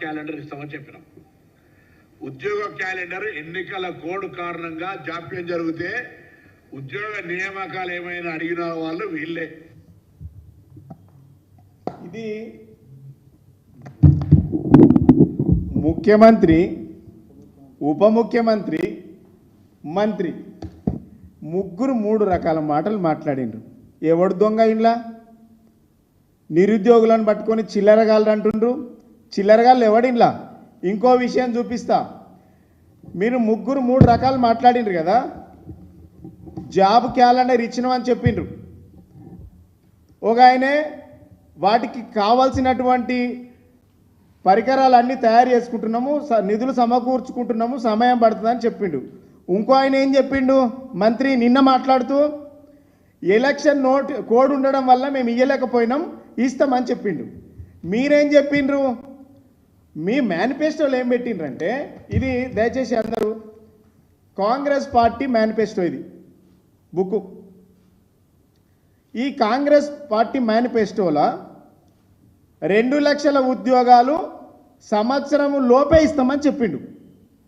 Calendar ఇస్తామని చెప్పినాం. ఉద్యోగ క్యాలెండర్ ఎన్నికల కోడ్ కారణంగా జాప్యం జరిగితే ఉద్యోగ నియామకాలు ఏమైనా అడిగిన వాళ్ళు వీళ్ళే. ఇది ముఖ్యమంత్రి, ఉప ముఖ్యమంత్రి, మంత్రి ముగ్గురు 3 రకాల మాటలు మాట్లాడిండ్రు. ఎవడు దొంగ ఇంట్లో? నిరుద్యోగులను పట్టుకొని చిల్లరగాళ్ళు అంటుండ్రు. చిల్లరగాళ్ళు ఎవడింలా? ఇంకో విషయం చూపిస్తా. మీరు ముగ్గురు 3 రకాలు మాట్లాడిండ్రు కదా. జాబ్ క్యాలెండర్ ఇచ్చినామని చెప్పిండ్రు. ఒక ఆయనే వాటికి కావాల్సినటువంటి పరికరాలన్నీ తయారు చేసుకుంటున్నాము, నిధులు సమకూర్చుకుంటున్నాము, సమయం పడుతుందని చెప్పిండు. ఇంకో ఆయన ఏం చెప్పిండు? మంత్రి నిన్న మాట్లాడుతూ ఎలక్షన్ కోడ్ ఉండడం వల్ల మేము ఇయ్యలేకపోయినాం, ఇస్తామని చెప్పిండు. మీరేం చెప్పిండ్రు? మీ మేనిఫెస్టోలో ఏం పెట్టిండ్రంటే, ఇది దయచేసి అందరూ కాంగ్రెస్ పార్టీ మేనిఫెస్టో, ఇది బుక్. ఈ కాంగ్రెస్ పార్టీ మేనిఫెస్టోలో 2 లక్షల ఉద్యోగాలు సంవత్సరం లోపే ఇస్తామని చెప్పిండు.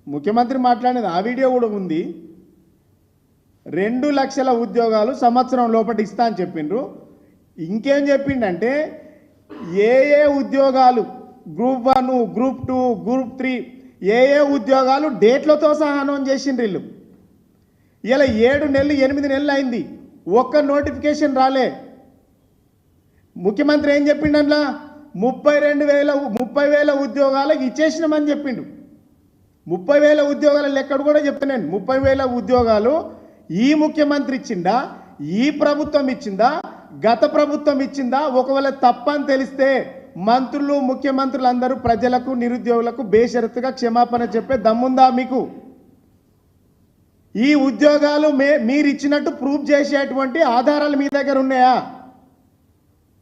ముఖ్యమంత్రి మాట్లాడినది ఆ వీడియో కూడా ఉంది. 2 లక్షల ఉద్యోగాలు సంవత్సరం లోపటి ఇస్తా అని చెప్పిండ్రు. ఇంకేం చెప్పిండంటే ఏ ఉద్యోగాలు గ్రూప్ 1, గ్రూప్ 2, గ్రూప్ 3 ఏ ఉద్యోగాలు డేట్లతో సహా అనౌన్స్ చేసిండ్రు వీళ్ళు. ఇలా 7 నెలలు 8 నెలలు అయింది, ఒక్క నోటిఫికేషన్ రాలే. ముఖ్యమంత్రి ఏం చెప్పిండు? అందులో 30,000 ఉద్యోగాలకు ఇచ్చేసినామని చెప్పిండు. 30,000 ఉద్యోగాలు ఎక్కడ కూడా చెప్తున్నాను. 30,000 ఉద్యోగాలు ఈ ముఖ్యమంత్రి ఇచ్చిందా, ఈ ప్రభుత్వం ఇచ్చిందా, గత ప్రభుత్వం ఇచ్చిందా? ఒకవేళ తప్పని తెలిస్తే మంత్రులు, ముఖ్యమంత్రులు అందరూ ప్రజలకు, నిరుద్యోగులకు బేషరతుగా క్షమాపణ చెప్పే దమ్ముందా మీకు? ఈ ఉద్యోగాలు మీరు ఇచ్చినట్టు ప్రూఫ్ చేసేటువంటి ఆధారాలు మీ దగ్గర ఉన్నాయా?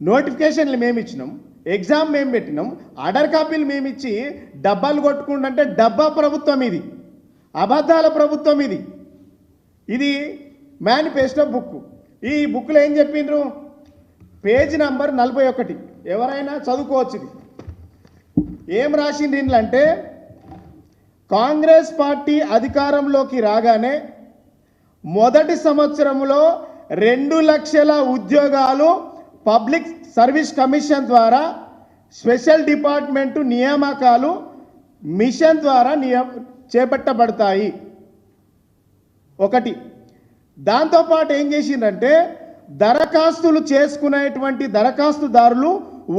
నోటిఫికేషన్లు మేము ఇచ్చినాం, ఎగ్జామ్ మేము పెట్టినాం, ఆర్డర్ కాపీలు మేము ఇచ్చి డబ్బాలు కొట్టుకుంటుంటే డబ్బా ప్రభుత్వం ఇది, అబద్ధాల ప్రభుత్వం ఇది. ఇది మేనిఫెస్టో బుక్. ఈ బుక్లో ఏం చెప్పిండ్రు? పేజ్ నంబర్ 41, ఎవరైనా చదువుకోవచ్చు. ఇది ఏం రాసిండ్రు ఇండ్లంటే, కాంగ్రెస్ పార్టీ అధికారంలోకి రాగానే మొదటి సంవత్సరంలో 2 లక్షల ఉద్యోగాలు పబ్లిక్ సర్వీస్ కమిషన్ ద్వారా, స్పెషల్ డిపార్ట్మెంటు నియామకాలు మిషన్ ద్వారా చేపట్టబడతాయి. ఒకటి. దాంతోపాటు ఏం చేసిందంటే, దరఖాస్తులు చేసుకునేటువంటి దరఖాస్తుదారులు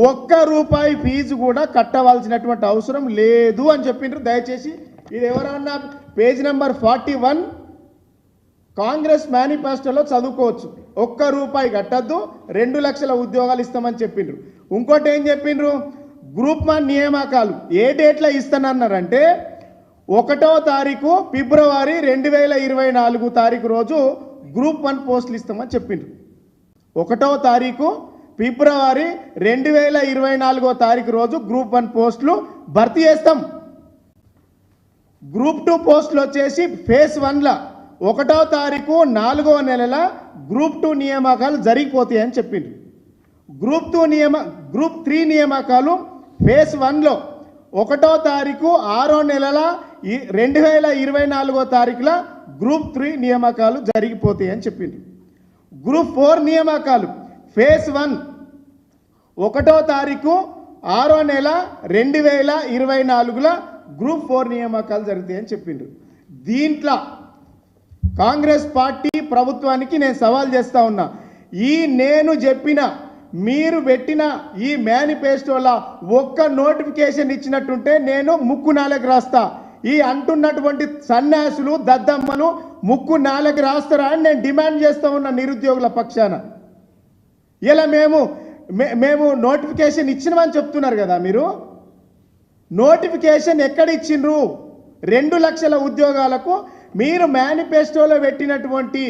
₹1 ఫీజు కూడా కట్టవలసినటువంటి అవసరం లేదు అని చెప్పిండ్రు. దయచేసి ఇది ఎవరన్నా పేజ్ నెంబర్ 41 కాంగ్రెస్ మేనిఫెస్టోలో చదువుకోవచ్చు. ₹1 కట్టద్దు, 2 లక్షల ఉద్యోగాలు ఇస్తామని చెప్పిండ్రు. ఇంకోటి ఏం చెప్పిండ్రు? గ్రూప్ 1 నియామకాలు ఏ డేట్లో ఇస్తానన్నారంటే 1వ తారీఖు ఫిబ్రవరి 2024 తారీఖు రోజు గ్రూప్ 1 పోస్టులు ఇస్తామని చెప్పిండ్రు. 1వ తారీఖు ఫిబ్రవరి 2024 తారీఖు రోజు గ్రూప్ 1 పోస్టులు భర్తీ చేస్తాం. గ్రూప్ 2 పోస్టులు వచ్చేసి ఫేజ్ 1లో 1వ తారీఖు 4వ నెలల గ్రూప్ 2 నియామకాలు జరిగిపోతాయని చెప్పిండ్రు. గ్రూప్ 3 నియామకాలు ఫేజ్ 1లో 1వ తారీఖు 6వ నెలల 2024 తారీఖుల గ్రూప్ 3 నియామకాలు జరిగిపోతాయని చెప్పిండ్రు. గ్రూప్ 4 నియామకాలు ఫేజ్ 1 1వ తారీఖు 6వ నెల 2024 గ్రూప్ 4 నియామకాలు జరుగుతాయని చెప్పిండ్రు. దీంట్లో కాంగ్రెస్ పార్టీ ప్రభుత్వానికి నేను సవాల్ చేస్తా ఉన్నా. నేను చెప్పిన, మీరు పెట్టిన ఈ మేనిఫెస్టోలో ఒక్క నోటిఫికేషన్ ఇచ్చినట్టుంటే నేను ముక్కు నాలుగు రాస్తా. ఈ అంటున్నటువంటి సన్యాసులు, దద్దమ్మలు ముక్కు నాలుగు రాస్తారా అని నేను డిమాండ్ చేస్తూ ఉన్నా నిరుద్యోగుల పక్షాన. ఇలా మేము నోటిఫికేషన్ ఇచ్చినామని చెప్తున్నారు కదా. మీరు నోటిఫికేషన్ ఎక్కడ ఇచ్చిండ్రు? 2 లక్షల ఉద్యోగాలకు మీరు మేనిఫెస్టోలో పెట్టినటువంటి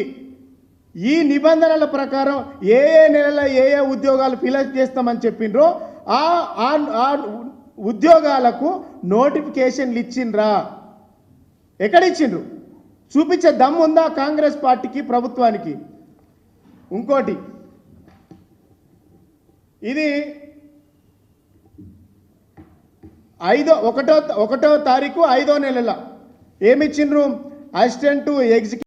ఈ నిబంధనల ప్రకారం ఏ నెలలో ఏ ఉద్యోగాలు ఫిలప్ చేస్తామని చెప్పిండ్రో ఆ ఉద్యోగాలకు నోటిఫికేషన్లు ఇచ్చిండ్రా? ఎక్కడ ఇచ్చిండ్రు? చూపించే దమ్ము ఉందా కాంగ్రెస్ పార్టీకి, ప్రభుత్వానికి? ఇంకోటి, ఇది ఒకటో తారీఖు 5వ నెలల ఏమిచ్చిండ్రు? Assistant to executive